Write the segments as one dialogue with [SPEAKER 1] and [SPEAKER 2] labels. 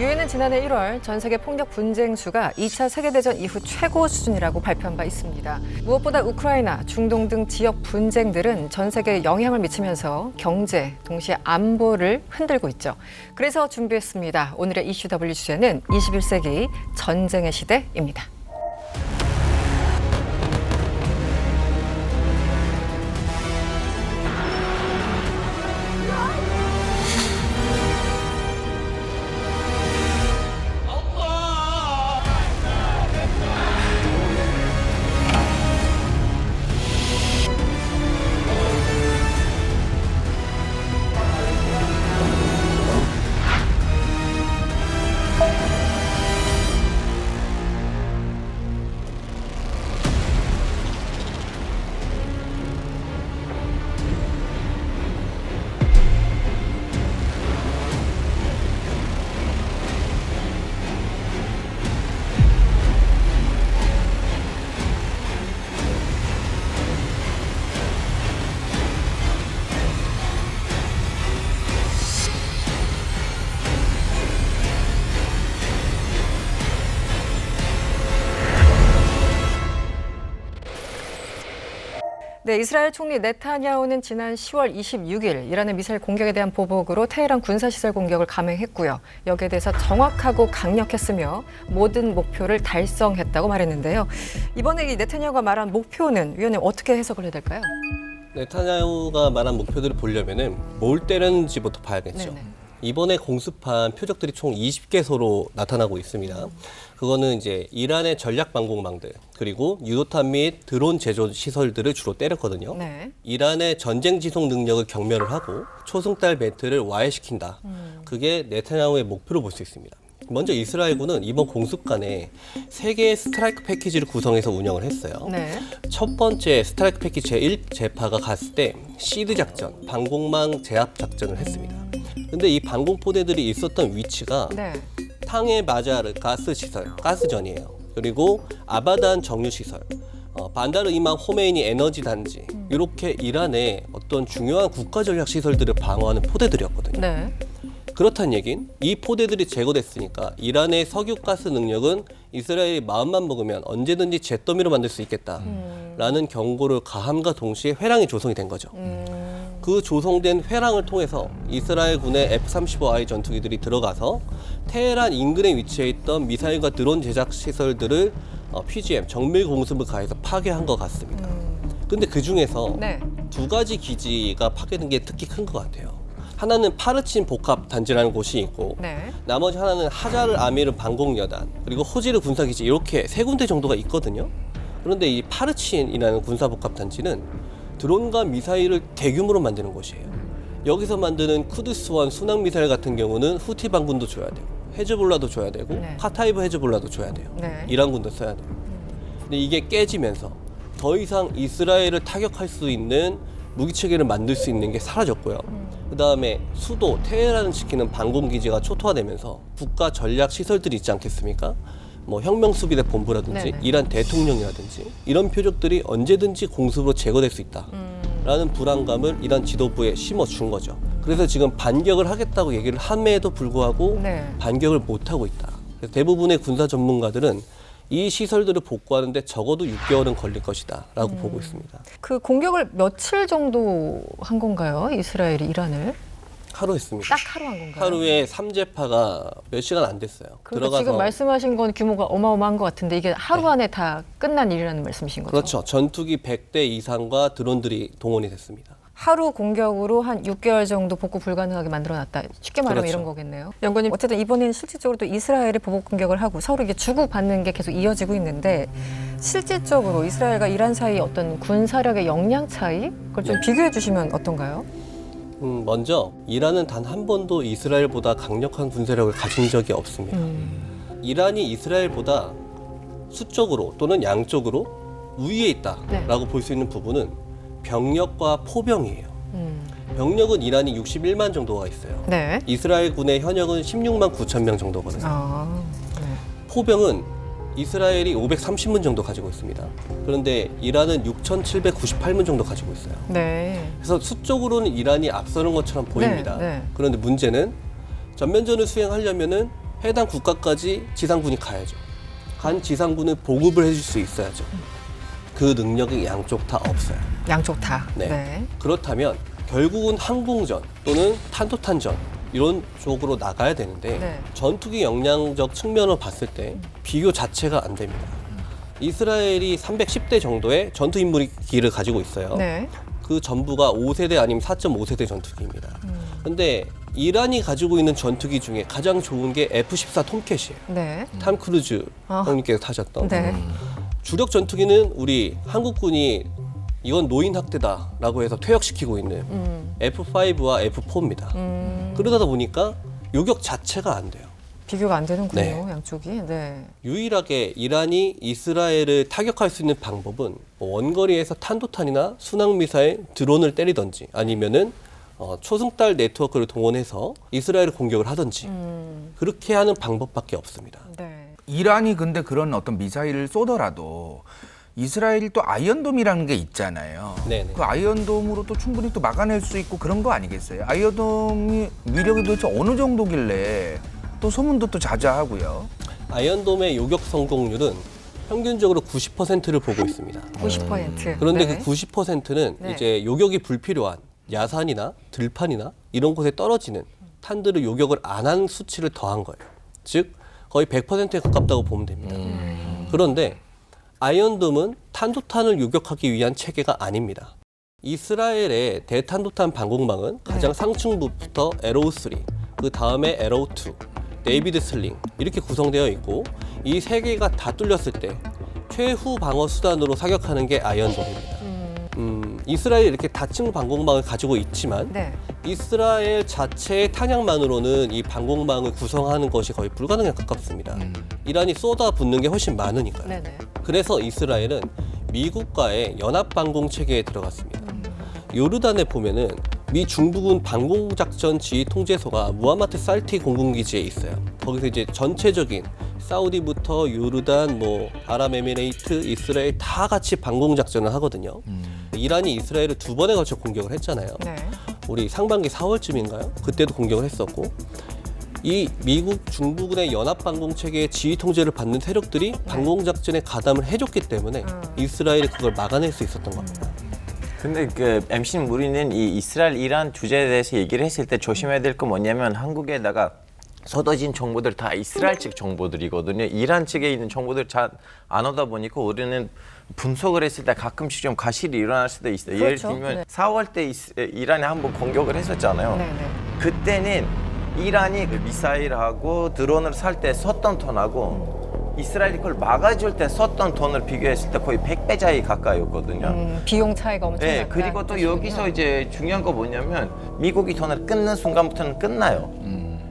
[SPEAKER 1] 유엔은 지난해 1월 전 세계 폭력 분쟁 수가 2차 세계대전 이후 최고 수준이라고 발표한 바 있습니다. 무엇보다 우크라이나, 중동 등 지역 분쟁들은 전 세계에 영향을 미치면서 경제, 동시에 안보를 흔들고 있죠. 그래서 준비했습니다. 오늘의 이슈 W 주제는 21세기 전쟁의 시대입니다. 네, 이스라엘 총리 네타냐후는 지난 10월 26일 이란의 미사일 공격에 대한 보복으로 테헤란 군사시설 공격을 감행했고요. 여기에 대해서 정확하고 강력했으며 모든 목표를 달성했다고 말했는데요. 이번에 이 네타냐후가 말한 목표는 위원님 어떻게 해석을 해야 될까요?
[SPEAKER 2] 네타냐후가 말한 목표들을 보려면은 뭘 때렸는지부터 봐야겠죠.
[SPEAKER 1] 네네.
[SPEAKER 2] 이번에 공습한 표적들이 총 20개소로 나타나고 있습니다. 그거는 이제 이란의 전략 방공망들 그리고 유도탄 및 드론 제조 시설들을 주로 때렸거든요.
[SPEAKER 1] 네.
[SPEAKER 2] 이란의 전쟁 지속 능력을 경멸을 하고 초승달 멘트를 와해시킨다. 그게 네타냐후의 목표로 볼 수 있습니다. 먼저 이스라엘군은 이번 공습간에 3개의 스트라이크 패키지를 구성해서 운영을 했어요.
[SPEAKER 1] 네.
[SPEAKER 2] 첫 번째 스트라이크 패키지 제1제파가 갔을 때 시드 작전, 방공망 제압 작전을 했습니다. 근데 이 방공포대들이 있었던 위치가
[SPEAKER 1] 네.
[SPEAKER 2] 탕에 마자르 가스 시설, 가스전이에요. 그리고 아바단 정유 시설, 반다르 이맘 호메이니 에너지 단지 이렇게 이란의 어떤 중요한 국가 전략 시설들을 방어하는 포대들이었거든요.
[SPEAKER 1] 네.
[SPEAKER 2] 그렇다는 얘긴 이 포대들이 제거됐으니까 이란의 석유가스 능력은 이스라엘이 마음만 먹으면 언제든지 잿더미로 만들 수 있겠다라는 경고를 가함과 동시에 회랑이 조성이 된 거죠. 그 조성된 회랑을 통해서 이스라엘군의 F-35I 전투기들이 들어가서 테헤란 인근에 위치해 있던 미사일과 드론 제작 시설들을 PGM, 정밀 공습을 가해서 파괴한 것 같습니다. 근데 그 중에서
[SPEAKER 1] 네.
[SPEAKER 2] 2가지 기지가 파괴된 게 특히 큰 것 같아요. 하나는 파르친 복합 단지라는 곳이 있고
[SPEAKER 1] 네.
[SPEAKER 2] 나머지 하나는 하자르 아미르 방공여단 그리고 호지르 군사기지 이렇게 3군데 정도가 있거든요. 그런데 이 파르친이라는 군사복합 단지는 드론과 미사일을 대규모로 만드는 곳이에요. 여기서 만드는 쿠드스원 순항 미사일 같은 경우는 후티 반군도 줘야 되고 헤즈볼라도 줘야 되고
[SPEAKER 1] 네.
[SPEAKER 2] 카타이브 헤즈볼라도 줘야 돼요.
[SPEAKER 1] 네.
[SPEAKER 2] 이란군도 써야 돼요. 근데 이게 깨지면서 더 이상 이스라엘을 타격할 수 있는 무기 체계를 만들 수 있는 게 사라졌고요. 그다음에 수도 테헤란을 지키는 방공기지가 초토화되면서 국가 전략 시설들이 있지 않겠습니까? 뭐 혁명수비대 본부라든지
[SPEAKER 1] 네네.
[SPEAKER 2] 이란 대통령이라든지 이런 표적들이 언제든지 공습으로 제거될 수 있다라는 불안감을 이란 지도부에 심어준 거죠. 그래서 지금 반격을 하겠다고 얘기를 함에도 불구하고
[SPEAKER 1] 네.
[SPEAKER 2] 반격을 못하고 있다. 그래서 대부분의 군사 전문가들은 이 시설들을 복구하는데 적어도 6개월은 걸릴 것이다 라고 보고 있습니다.
[SPEAKER 1] 그 공격을 며칠 정도 한 건가요? 이스라엘이 이란을?
[SPEAKER 2] 하루 했습니다.
[SPEAKER 1] 딱 하루 한 건가요?
[SPEAKER 2] 하루에 3제파가 몇 시간 안 됐어요.
[SPEAKER 1] 그러니까 지금 말씀하신 건 규모가 어마어마한 것 같은데 이게 하루 안에 다 끝난 일이라는 말씀이신 거죠?
[SPEAKER 2] 그렇죠. 전투기 100대 이상과 드론들이 동원이 됐습니다.
[SPEAKER 1] 하루 공격으로 한 6개월 정도 복구 불가능하게 만들어놨다. 쉽게 말하면
[SPEAKER 2] 그렇죠.
[SPEAKER 1] 이런 거겠네요. 연구님, 어쨌든 이번에는 실질적으로 또 이스라엘이 보복 공격을 하고 서로 이게 주고받는 게 계속 이어지고 있는데 실질적으로 이스라엘과 이란 사이 어떤 군사력의 역량 차이? 그걸 좀 비교해 주시면 어떤가요?
[SPEAKER 2] 먼저 이란은 단 한 번도 이스라엘보다 강력한 군사력을 가진 적이 없습니다. 이란이 이스라엘보다 수적으로 또는 양적으로 우위에 있다라고 볼 수 있는 부분은 병력과 포병이에요. 병력은 이란이 61만 정도가 있어요.
[SPEAKER 1] 네.
[SPEAKER 2] 이스라엘 군의 현역은 16만 9천 명 정도거든요.
[SPEAKER 1] 네.
[SPEAKER 2] 포병은 이스라엘이 530문 정도 가지고 있습니다. 그런데 이란은 6,798문 정도 가지고 있어요.
[SPEAKER 1] 네.
[SPEAKER 2] 그래서 수적으로는 이란이 앞서는 것처럼 보입니다.
[SPEAKER 1] 네.
[SPEAKER 2] 그런데 문제는 전면전을 수행하려면은 해당 국가까지 지상군이 가야죠. 간 지상군을 보급을 해줄 수 있어야죠. 그 능력이 양쪽 다 없어요.
[SPEAKER 1] 양쪽 다.
[SPEAKER 2] 네. 그렇다면 결국은 항공전 또는 탄도탄전 이런 쪽으로 나가야 되는데
[SPEAKER 1] 네.
[SPEAKER 2] 전투기 역량적 측면으로 봤을 때 비교 자체가 안 됩니다. 이스라엘이 310대 정도의 전투 인물기를 가지고 있어요.
[SPEAKER 1] 네.
[SPEAKER 2] 그 전부가 5세대 아니면 4.5세대 전투기입니다. 근데 이란이 가지고 있는 전투기 중에 가장 좋은 게 F-14 톰캣이에요.
[SPEAKER 1] 네.
[SPEAKER 2] 탐 크루즈 형님께서 타셨던.
[SPEAKER 1] 네.
[SPEAKER 2] 주력 전투기는 우리 한국군이 이건 노인 학대다라고 해서 퇴역시키고 있는 F5와 F4입니다. 그러다 보니까 요격 자체가 안 돼요.
[SPEAKER 1] 비교가 안 되는군요,
[SPEAKER 2] 네.
[SPEAKER 1] 양쪽이. 네.
[SPEAKER 2] 유일하게 이란이 이스라엘을 타격할 수 있는 방법은 뭐 원거리에서 탄도탄이나 순항미사일, 드론을 때리든지 아니면은 초승달 네트워크를 동원해서 이스라엘을 공격을 하든지 그렇게 하는 방법밖에 없습니다.
[SPEAKER 1] 네.
[SPEAKER 3] 이란이 근데 그런 어떤 미사일을 쏘더라도 이스라엘이 또 아이언돔이라는 게 있잖아요.
[SPEAKER 2] 네네.
[SPEAKER 3] 그 아이언돔으로 또 충분히 또 막아낼 수 있고 그런 거 아니겠어요? 아이언돔이 위력이 도대체 어느 정도길래 또 소문도 또 자자하고요.
[SPEAKER 2] 아이언돔의 요격 성공률은 평균적으로 90%를 보고 있습니다.
[SPEAKER 1] 90%.
[SPEAKER 2] 그런데
[SPEAKER 1] 네.
[SPEAKER 2] 그 90%는
[SPEAKER 1] 네.
[SPEAKER 2] 이제 요격이 불필요한 야산이나 들판이나 이런 곳에 떨어지는 탄들을 요격을 안 한 수치를 더한 거예요. 즉 거의 100%에 가깝다고 보면 됩니다. 그런데 아이언돔은 탄도탄을 요격하기 위한 체계가 아닙니다. 이스라엘의 대탄도탄 방공망은 가장 상층부터 에로우3, 그 다음에 에로우2, 데이비드 슬링 이렇게 구성되어 있고 이 세 개가 다 뚫렸을 때 최후 방어 수단으로 사격하는 게 아이언돔입니다. 이스라엘이 이렇게 다층 방공망을 가지고 있지만
[SPEAKER 1] 네.
[SPEAKER 2] 이스라엘 자체의 탄약만으로는 이 방공망을 구성하는 것이 거의 불가능에 가깝습니다. 이란이 쏟아붓는 게 훨씬 많으니까요.
[SPEAKER 1] 네네.
[SPEAKER 2] 그래서 이스라엘은 미국과의 연합 방공 체계에 들어갔습니다. 요르단에 보면은 미 중부군 방공작전 지휘 통제소가 무하마트 살티 공군기지에 있어요. 거기서 이제 전체적인 사우디부터 요르단, 뭐 아랍에미레이트, 이스라엘 다 같이 방공작전을 하거든요. 이란이 이스라엘을 2번에 걸쳐 공격을 했잖아요.
[SPEAKER 1] 네.
[SPEAKER 2] 우리 상반기 4월쯤인가요? 그때도 공격을 했었고 이 미국 중부군의 연합방공체계의 지휘 통제를 받는 세력들이 방공작전에 가담을 해줬기 때문에 이스라엘이 그걸 막아낼 수 있었던 겁니다.
[SPEAKER 4] 근데 그 MC는 우리는 이 이스라엘 이란 주제에 대해서 얘기를 했을 때 조심해야 될 거 뭐냐면 한국에다가 쏟아진 정보들 다 이스라엘 측 정보들이거든요. 이란 측에 있는 정보들 잘 안 오다 보니까 우리는 분석을 했을 때 가끔씩 좀 과실이 일어날 수도 있어요. 예를
[SPEAKER 1] 그렇죠.
[SPEAKER 4] 들면
[SPEAKER 1] 네.
[SPEAKER 4] 4월 때 이란에 한번 공격을 했었잖아요.
[SPEAKER 1] 네네.
[SPEAKER 4] 그때는 이란이 그 미사일하고 드론을 살 때 썼던 돈하고 이스라엘이 그걸 막아줄 때 썼던 돈을 비교했을 때 거의 100배 차이 가까이였거든요.
[SPEAKER 1] 비용 차이가 엄청나다.
[SPEAKER 4] 네, 그리고 또 여기서 이제 중요한 거 뭐냐면 미국이 돈을 끊는 순간부터는 끝나요.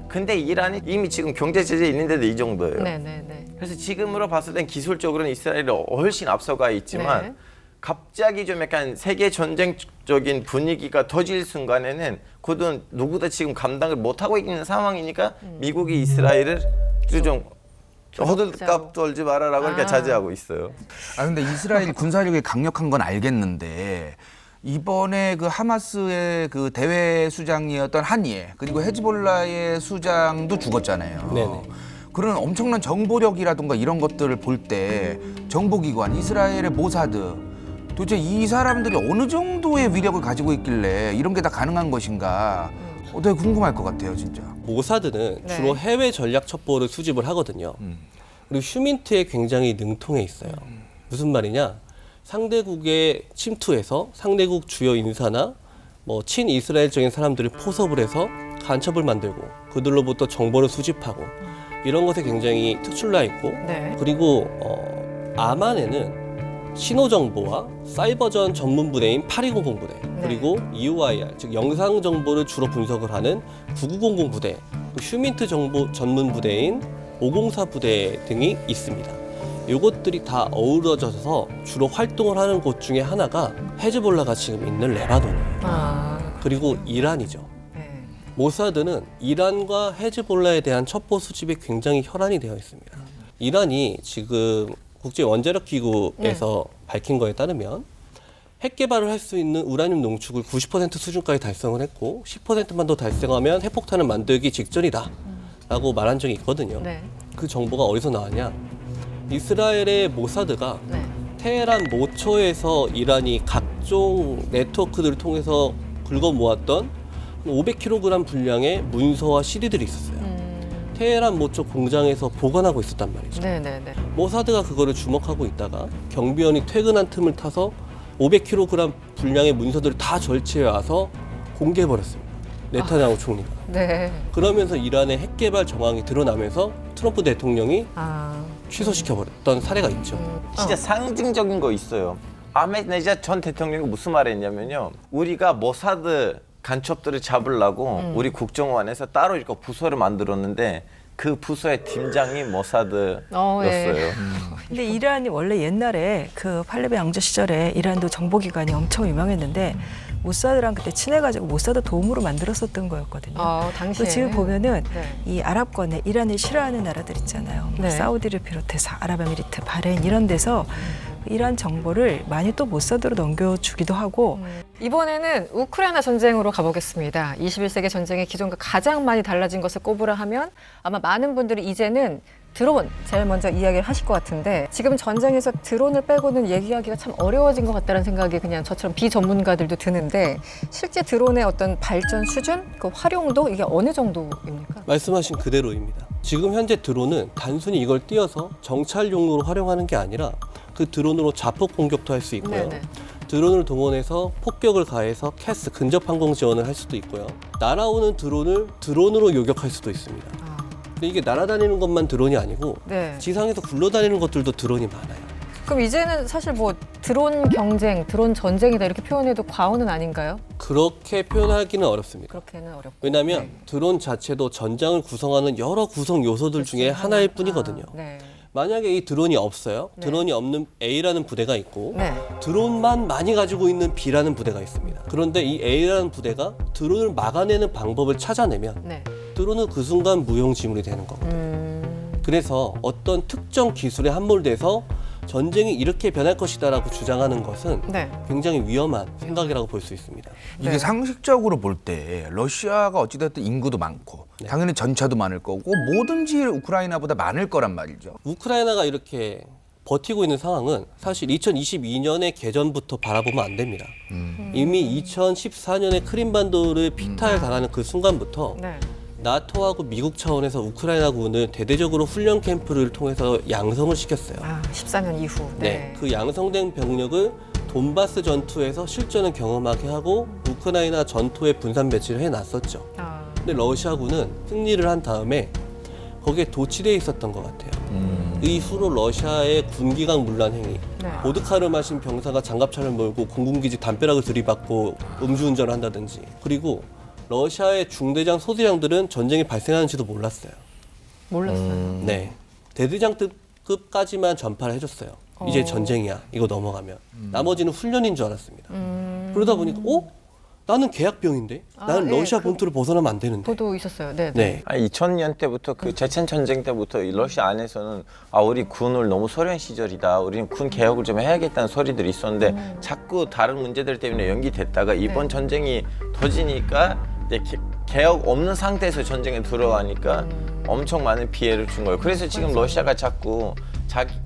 [SPEAKER 4] 근데 이란이 이미 지금 경제 제재 있는데도 이 정도예요.
[SPEAKER 1] 네네네.
[SPEAKER 4] 그래서 지금으로 봤을 땐 기술적으로는 이스라엘이 훨씬 앞서가 있지만
[SPEAKER 1] 네.
[SPEAKER 4] 갑자기 좀 약간 세계 전쟁적인 분위기가 터질 순간에는 그건 누구도 지금 감당을 못 하고 있는 상황이니까 미국이 이스라엘을 좀 허들값 떨지 말아라고 이렇게 자제하고 있어요.
[SPEAKER 3] 아 근데 이스라엘 군사력이 강력한 건 알겠는데 이번에 그 하마스의 그 대외 수장이었던 한예 그리고 헤즈볼라의 수장도 죽었잖아요.
[SPEAKER 2] 네네.
[SPEAKER 3] 그런 엄청난 정보력이라든가 이런 것들을 볼 때 정보기관 이스라엘의 모사드 도대체 이 사람들이 어느 정도의 위력을 가지고 있길래 이런 게 다 가능한 것인가 되게 궁금할 것 같아요, 진짜.
[SPEAKER 2] 모사드는
[SPEAKER 1] 네.
[SPEAKER 2] 주로 해외 전략 첩보를 수집을 하거든요. 그리고 휴민트에 굉장히 능통해 있어요. 무슨 말이냐? 상대국에 침투해서 상대국 주요 인사나 뭐 친이스라엘적인 사람들을 포섭을 해서 간첩을 만들고 그들로부터 정보를 수집하고 이런 것에 굉장히 특출나 있고
[SPEAKER 1] 네.
[SPEAKER 2] 그리고 아만에는 신호정보와 사이버전 전문 부대인 8200 부대 그리고 EOIR 즉 영상 정보를 주로 분석을 하는 9900 부대 휴민트 정보 전문 부대인 504 부대 등이 있습니다. 이것들이 다 어우러져서 주로 활동을 하는 곳 중에 하나가 헤즈볼라가 지금 있는 레바논이에요.
[SPEAKER 1] 아.
[SPEAKER 2] 그리고 이란이죠.
[SPEAKER 1] 네.
[SPEAKER 2] 모사드는 이란과 헤즈볼라에 대한 첩보 수집에 굉장히 혈안이 되어 있습니다. 이란이 지금 국제 원자력 기구에서 밝힌 거에 따르면 핵 개발을 할 수 있는 우라늄 농축을 90% 수준까지 달성을 했고 10%만 더 달성하면 핵폭탄을 만들기 직전이다. 라고 말한 적이 있거든요.
[SPEAKER 1] 네.
[SPEAKER 2] 그 정보가 어디서 나왔냐? 이스라엘의 모사드가
[SPEAKER 1] 네.
[SPEAKER 2] 테헤란 모처에서 이란이 각종 네트워크들을 통해서 긁어 모았던 500kg 분량의 문서와 CD들이 있었어요. 테헤란 모처 공장에서 보관하고 있었단 말이죠.
[SPEAKER 1] 네네네.
[SPEAKER 2] 모사드가 그거를 주목하고 있다가 경비원이 퇴근한 틈을 타서 500kg 분량의 문서들을 다 절취해 와서 공개해버렸습니다. 네타냐후 총리가.
[SPEAKER 1] 네.
[SPEAKER 2] 그러면서 이란의 핵 개발 정황이 드러나면서 트럼프 대통령이
[SPEAKER 1] 아.
[SPEAKER 2] 취소시켜버렸던 사례가 있죠.
[SPEAKER 4] 진짜 상징적인 거 있어요. 아흐메드네자드 전 대통령이 무슨 말을 했냐면요. 우리가 모사드 간첩들을 잡으려고 우리 국정원에서 따로 이렇게 부서를 만들었는데 그 부서의 팀장이 모사드였어요.
[SPEAKER 1] 예.
[SPEAKER 5] 근데 이란이 원래 옛날에 그 팔레비 왕조 시절에 이란도 정보기관이 엄청 유명했는데 모사드랑 그때 친해가지고 모사드 도움으로 만들었었던 거였거든요.
[SPEAKER 1] 당시에.
[SPEAKER 5] 또 지금 보면은
[SPEAKER 1] 네.
[SPEAKER 5] 이 아랍권에 이란을 싫어하는 나라들 있잖아요. 뭐
[SPEAKER 1] 네.
[SPEAKER 5] 사우디를 비롯해서 아랍에미리트, 바레인 이런 데서 이란 정보를 많이 또 모사드로 넘겨주기도 하고
[SPEAKER 1] 이번에는 우크라이나 전쟁으로 가보겠습니다. 21세기 전쟁의 기존과 가장 많이 달라진 것을 꼽으라 하면 아마 많은 분들이 이제는 드론 제일 먼저 이야기를 하실 것 같은데 지금 전쟁에서 드론을 빼고는 얘기하기가 참 어려워진 것 같다는 생각이 그냥 저처럼 비전문가들도 드는데 실제 드론의 어떤 발전 수준, 그 활용도 이게 어느 정도입니까?
[SPEAKER 2] 말씀하신 그대로입니다. 지금 현재 드론은 단순히 이걸 띄어서 정찰용으로 활용하는 게 아니라 그 드론으로 자폭 공격도 할 수 있고요.
[SPEAKER 1] 네네.
[SPEAKER 2] 드론을 동원해서 폭격을 가해서 캐스 근접 항공 지원을 할 수도 있고요. 날아오는 드론을 드론으로 요격할 수도 있습니다. 근데 이게 날아다니는 것만 드론이 아니고
[SPEAKER 1] 네.
[SPEAKER 2] 지상에서 굴러다니는 것들도 드론이 많아요.
[SPEAKER 1] 그럼 이제는 사실 뭐 드론 경쟁, 드론 전쟁이다 이렇게 표현해도 과언은 아닌가요?
[SPEAKER 2] 그렇게 표현하기는 어렵습니다.
[SPEAKER 1] 그렇게는 어렵고.
[SPEAKER 2] 왜냐하면 드론 자체도 전장을 구성하는 여러 구성 요소들 중에 하나일 뿐이거든요.
[SPEAKER 1] 네.
[SPEAKER 2] 만약에 이 드론이 없어요.
[SPEAKER 1] 네.
[SPEAKER 2] 드론이 없는 A라는 부대가 있고
[SPEAKER 1] 네.
[SPEAKER 2] 드론만 많이 가지고 있는 B라는 부대가 있습니다. 그런데 이 A라는 부대가 드론을 막아내는 방법을 찾아내면
[SPEAKER 1] 네.
[SPEAKER 2] 드론은 그 순간 무용지물이 되는 거거든요. 그래서 어떤 특정 기술에 함몰돼서 전쟁이 이렇게 변할 것이다라고 주장하는 것은
[SPEAKER 1] 네.
[SPEAKER 2] 굉장히 위험한 생각이라고 볼 수 있습니다.
[SPEAKER 3] 이게
[SPEAKER 1] 네.
[SPEAKER 3] 상식적으로 볼 때 러시아가 어찌됐든 인구도 많고 당연히 전차도 많을 거고 뭐든지 우크라이나보다 많을 거란 말이죠.
[SPEAKER 2] 우크라이나가 이렇게 버티고 있는 상황은 사실 2022년의 개전부터 바라보면 안 됩니다. 이미 2014년에 크림반도를 피탈당하는 그 순간부터
[SPEAKER 1] 네.
[SPEAKER 2] 나토하고 미국 차원에서 우크라이나군을 대대적으로 훈련 캠프를 통해서 양성을 시켰어요.
[SPEAKER 1] 14년 이후.
[SPEAKER 2] 네, 그 양성된 병력을 돈바스 전투에서 실전을 경험하게 하고 우크라이나 전투에 분산 배치를 해놨었죠. 근데 러시아군은 승리를 한 다음에 거기에 도취돼 있었던 것 같아요. 이후로 러시아의 군기강 문란 행위,
[SPEAKER 1] 네.
[SPEAKER 2] 보드카를 마신 병사가 장갑차를 몰고 공군기지 담벼락을 들이받고 음주운전을 한다든지, 그리고 러시아의 중대장, 소대장들은 전쟁이 발생하는지도 몰랐어요.
[SPEAKER 1] 몰랐어요.
[SPEAKER 2] 네, 대대장급까지만 전파를 해줬어요. 이제 전쟁이야, 이거 넘어가면. 나머지는 훈련인 줄 알았습니다. 그러다 보니까 나는 계약병인데? 나는
[SPEAKER 1] 예,
[SPEAKER 2] 러시아
[SPEAKER 1] 그
[SPEAKER 2] 본토를 벗어나면 안 되는데.
[SPEAKER 1] 보도 있었어요. 네.
[SPEAKER 2] 네.
[SPEAKER 4] 2000년 때부터 그 체첸 전쟁 때부터 이 러시아 안에서는 우리 군을 너무 소련 시절이다. 우리는 군 개혁을 좀 해야겠다는 소리들이 있었는데 자꾸 다른 문제들 때문에 연기됐다가 이번 전쟁이 터지니까 이제 개혁 없는 상태에서 전쟁에 들어가니까 엄청 많은 피해를 준 거예요. 그래서 지금 러시아가 자꾸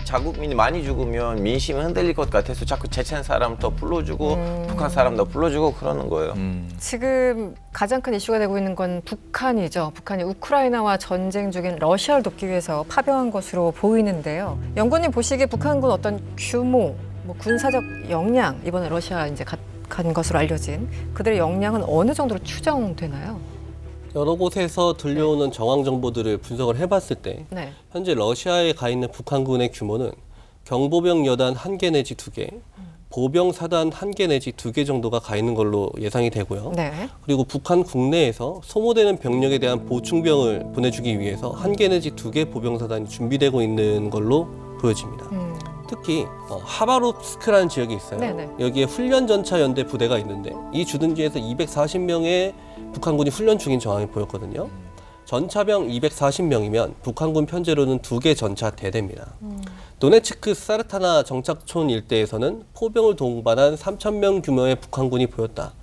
[SPEAKER 4] 자국민이 많이 죽으면 민심이 흔들릴 것 같아서 자꾸 체첸 사람 더 불러주고 북한 사람 더 불러주고 그러는 거예요.
[SPEAKER 1] 지금 가장 큰 이슈가 되고 있는 건 북한이죠. 북한이 우크라이나와 전쟁 중인 러시아를 돕기 위해서 파병한 것으로 보이는데요. 연구님 보시기에 북한군 어떤 규모, 뭐 군사적 역량, 이번에 러시아 이제 간 것으로 알려진 그들의 역량은 어느 정도로 추정되나요?
[SPEAKER 2] 여러 곳에서 들려오는 정황 정보들을 분석을 해봤을 때
[SPEAKER 1] 네.
[SPEAKER 2] 현재 러시아에 가 있는 북한군의 규모는 경보병 여단 1개 내지 2개, 보병 사단 1개 내지 2개 정도가 가 있는 걸로 예상이 되고요.
[SPEAKER 1] 네.
[SPEAKER 2] 그리고 북한 국내에서 소모되는 병력에 대한 보충병을 보내주기 위해서 1개 내지 2개 보병 사단이 준비되고 있는 걸로 보여집니다. 특히 하바롭스크라는 지역이 있어요.
[SPEAKER 1] 네네.
[SPEAKER 2] 여기에 훈련 전차 연대 부대가 있는데 이 주둔지에서 240명의 북한군이 훈련 중인 정황이 보였거든요. 전차병 240명이면 북한군 편제로는 2개 전차 대대입니다. 도네츠크 사르타나 정착촌 일대에서는 포병을 동반한 3,000명 규모의 북한군이 보였다라는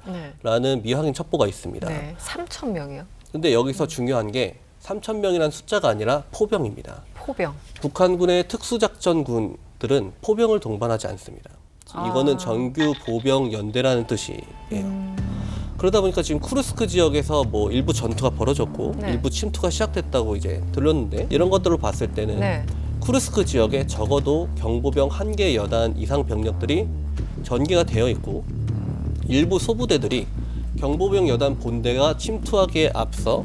[SPEAKER 1] 네.
[SPEAKER 2] 미확인 첩보가 있습니다.
[SPEAKER 1] 네. 3,000명이요.
[SPEAKER 2] 근데 여기서 중요한 게 3,000명이라는 숫자가 아니라 포병입니다.
[SPEAKER 1] 포병.
[SPEAKER 2] 북한군의 특수작전군들은 포병을 동반하지 않습니다. 이거는 정규 보병 연대라는 뜻이에요. 그러다 보니까 지금 쿠르스크 지역에서 뭐 일부 전투가 벌어졌고
[SPEAKER 1] 네.
[SPEAKER 2] 일부 침투가 시작됐다고 이제 들렸는데 이런 것들을 봤을 때는
[SPEAKER 1] 네.
[SPEAKER 2] 쿠르스크 지역에 적어도 경보병 1개 여단 이상 병력들이 전개가 되어 있고 일부 소부대들이 경보병 여단 본대가 침투하기에 앞서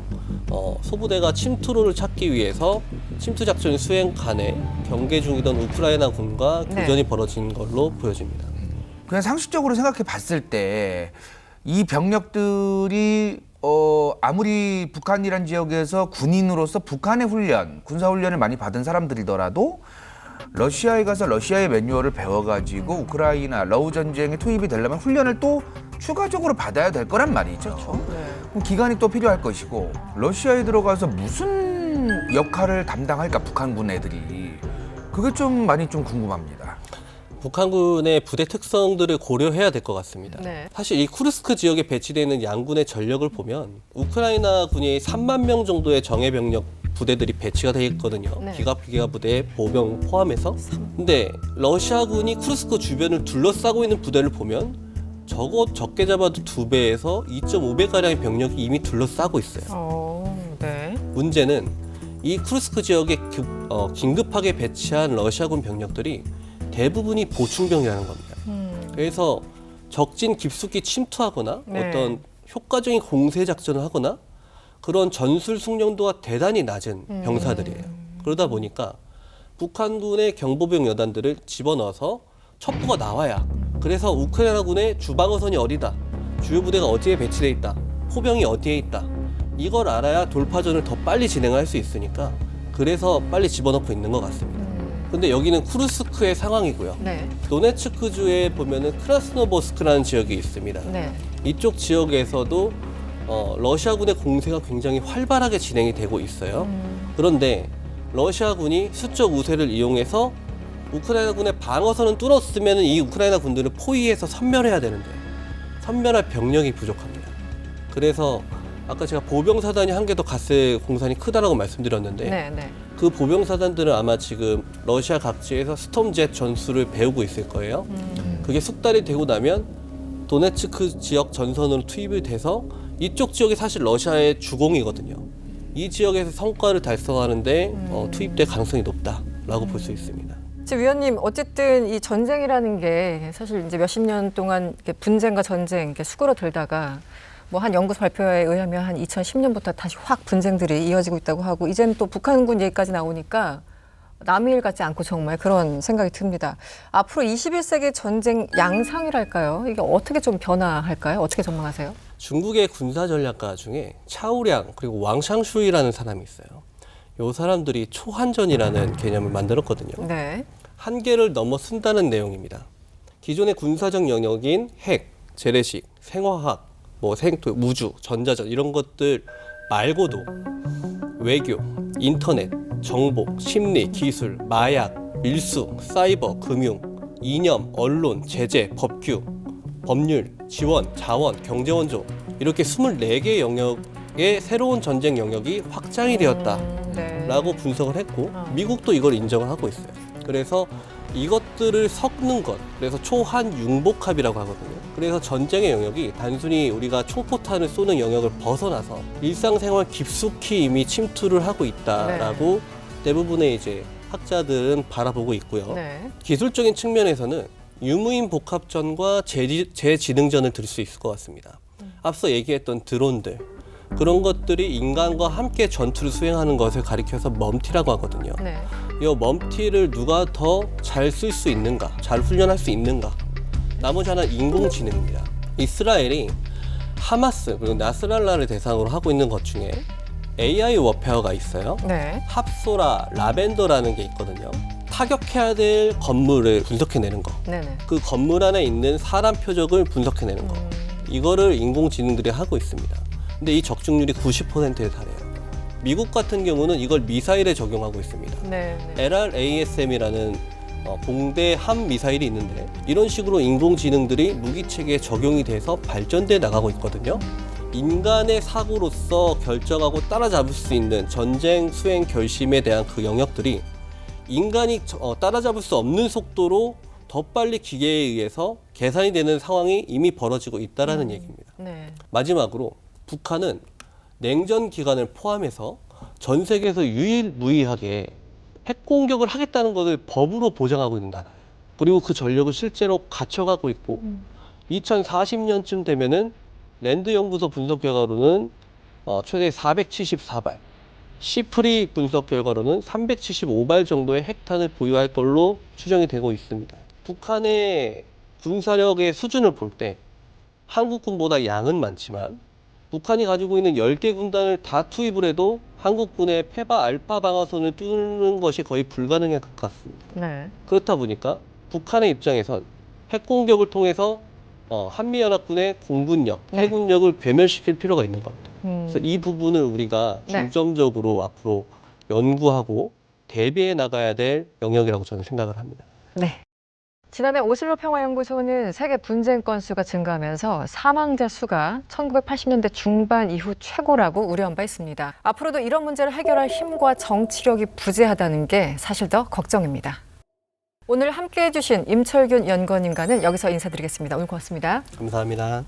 [SPEAKER 2] 소부대가 침투로를 찾기 위해서 침투 작전 수행 간에 경계 중이던 우크라이나 군과
[SPEAKER 1] 네.
[SPEAKER 2] 교전이 벌어진 걸로 보여집니다.
[SPEAKER 3] 그냥 상식적으로 생각해 봤을 때 이 병력들이 아무리 북한이란 지역에서 군인으로서 북한의 훈련, 군사 훈련을 많이 받은 사람들이더라도 러시아에 가서 러시아의 매뉴얼을 배워가지고 우크라이나 러우 전쟁에 투입이 되려면 훈련을 또 추가적으로 받아야 될 거란 말이죠. 그럼 기간이 또 필요할 것이고 러시아에 들어가서 무슨 역할을 담당할까 북한군 애들이 그게 좀 많이 좀 궁금합니다.
[SPEAKER 2] 북한군의 부대 특성들을 고려해야 될 것 같습니다.
[SPEAKER 1] 네.
[SPEAKER 2] 사실 이 쿠르스크 지역에 배치되어 있는 양군의 전력을 보면 우크라이나 군이 3만 명 정도의 정예 병력 부대들이 배치가 되어 있거든요.
[SPEAKER 1] 네.
[SPEAKER 2] 기갑, 비기갑 부대, 보병 포함해서. 근데 러시아군이 쿠르스크 주변을 둘러싸고 있는 부대를 보면 적게 잡아도 2배에서 2.5배가량의 병력이 이미 둘러싸고 있어요.
[SPEAKER 1] 네.
[SPEAKER 2] 문제는 이 쿠르스크 지역에 긴급하게 배치한 러시아군 병력들이 대부분이 보충병이라는 겁니다. 그래서 적진 깊숙이 침투하거나
[SPEAKER 1] 네.
[SPEAKER 2] 어떤 효과적인 공세 작전을 하거나 그런 전술 숙련도가 대단히 낮은 병사들이에요. 그러다 보니까 북한군의 경보병 여단들을 집어넣어서 첩보가 나와야 그래서 우크라이나군의 주방어선이 어디다, 주요 부대가 어디에 배치돼 있다, 포병이 어디에 있다 이걸 알아야 돌파전을 더 빨리 진행할 수 있으니까 그래서 빨리 집어넣고 있는 것 같습니다. 근데 여기는 쿠르스크의 상황이고요.
[SPEAKER 1] 네.
[SPEAKER 2] 도네츠크주에 보면은 크라스노보스크라는 지역이 있습니다.
[SPEAKER 1] 네.
[SPEAKER 2] 이쪽 지역에서도 러시아군의 공세가 굉장히 활발하게 진행이 되고 있어요. 그런데 러시아군이 수적 우세를 이용해서 우크라이나군의 방어선은 뚫었으면 이 우크라이나 군들은 포위해서 섬멸해야 되는데 섬멸할 병력이 부족합니다. 그래서 아까 제가 보병사단이 한 개 더 가스 공산이 크다라고 말씀드렸는데
[SPEAKER 1] 네. 네.
[SPEAKER 2] 그 보병사단들은 아마 지금 러시아 각지에서 스톰젯 전술을 배우고 있을 거예요. 그게 숙달이 되고 나면 도네츠크 지역 전선으로 투입이 돼서 이쪽 지역이 사실 러시아의 주공이거든요. 이 지역에서 성과를 달성하는데 투입될 가능성이 높다라고 볼 수 있습니다.
[SPEAKER 1] 지금 위원님 어쨌든 이 전쟁이라는 게 사실 이제 몇십 년 동안 이렇게 분쟁과 전쟁 이렇게 수그러들다가 뭐 한 연구소 발표에 의하면 한 2010년부터 다시 확 분쟁들이 이어지고 있다고 하고 이제는 또 북한군 얘기까지 나오니까 남의 일 같지 않고 정말 그런 생각이 듭니다. 앞으로 21세기 전쟁 양상이랄까요? 이게 어떻게 좀 변화할까요? 어떻게 전망하세요?
[SPEAKER 2] 중국의 군사 전략가 중에 차우량 그리고 왕샹슈이라는 사람이 있어요. 이 사람들이 초한전이라는 개념을 만들었거든요.
[SPEAKER 1] 네.
[SPEAKER 2] 한계를 넘어선다는 내용입니다. 기존의 군사적 영역인 핵, 재래식, 생화학, 우주, 전자전 이런 것들 말고도 외교, 인터넷, 정보, 심리, 기술, 마약, 밀수, 사이버, 금융, 이념, 언론, 제재, 법규, 법률, 지원, 자원, 경제원조 이렇게 24개 영역의 새로운 전쟁 영역이 확장이 되었다라고
[SPEAKER 1] 네.
[SPEAKER 2] 분석을 했고 미국도 이걸 인정을 하고 있어요. 그래서 이것들을 섞는 것, 그래서 초한융복합이라고 하거든요. 그래서 전쟁의 영역이 단순히 우리가 총포탄을 쏘는 영역을 벗어나서 일상생활 깊숙이 이미 침투를 하고 있다라고 대부분의 이제 학자들은 바라보고 있고요.
[SPEAKER 1] 네.
[SPEAKER 2] 기술적인 측면에서는 유무인 복합전과 재지능전을 들 수 있을 것 같습니다. 앞서 얘기했던 드론들, 그런 것들이 인간과 함께 전투를 수행하는 것을 가리켜서 멈티라고 하거든요.
[SPEAKER 1] 네.
[SPEAKER 2] 이 멈티를 누가 더 잘 쓸 수 있는가, 잘 훈련할 수 있는가. 나머지 하나는 인공지능입니다. 이스라엘이 하마스 그리고 나스랄라를 대상으로 하고 있는 것 중에 AI 워페어가 있어요.
[SPEAKER 1] 네.
[SPEAKER 2] 합소라, 라벤더라는 게 있거든요. 타격해야 될 건물을 분석해내는 거.
[SPEAKER 1] 네네.
[SPEAKER 2] 그 건물 안에 있는 사람 표적을 분석해내는 거. 이거를 인공지능들이 하고 있습니다. 근데 이 적중률이 90%에 달해요. 미국 같은 경우는 이걸 미사일에 적용하고 있습니다.
[SPEAKER 1] 네.
[SPEAKER 2] LRASM이라는 공대 함 미사일이 있는데 이런 식으로 인공지능들이 무기체계에 적용이 돼서 발전돼 나가고 있거든요. 인간의 사고로서 결정하고 따라잡을 수 있는 전쟁 수행 결심에 대한 그 영역들이 인간이 따라잡을 수 없는 속도로 더 빨리 기계에 의해서 계산이 되는 상황이 이미 벌어지고 있다는 얘기입니다.
[SPEAKER 1] 네.
[SPEAKER 2] 마지막으로 북한은 냉전 기간을 포함해서 전 세계에서 유일무이하게 핵 공격을 하겠다는 것을 법으로 보장하고 있는 나라예요. 그리고 그 전력을 실제로 갖춰가고 있고 2040년쯤 되면은 랜드 연구소 분석 결과로는 최대 474발, 시프리 분석 결과로는 375발 정도의 핵탄을 보유할 걸로 추정이 되고 있습니다. 북한의 군사력의 수준을 볼 때 한국군보다 양은 많지만 북한이 가지고 있는 10개 군단을 다 투입을 해도 한국군의 페바 알파 방어선을 뚫는 것이 거의 불가능에 가깝습니다.
[SPEAKER 1] 네.
[SPEAKER 2] 그렇다 보니까 북한의 입장에선 핵 공격을 통해서 한미연합군의 공군력, 해군력을 괴멸시킬 필요가 있는 겁니다. 그래서 이 부분을 우리가
[SPEAKER 1] 네.
[SPEAKER 2] 중점적으로 앞으로 연구하고 대비해 나가야 될 영역이라고 저는 생각을 합니다.
[SPEAKER 1] 네. 지난해 오슬로 평화연구소는 세계 분쟁 건수가 증가하면서 사망자 수가 1980년대 중반 이후 최고라고 우려한 바 있습니다. 앞으로도 이런 문제를 해결할 힘과 정치력이 부재하다는 게 사실 더 걱정입니다. 오늘 함께해 주신 임철균 연구원님과는 여기서 인사드리겠습니다. 오늘 고맙습니다.
[SPEAKER 2] 감사합니다.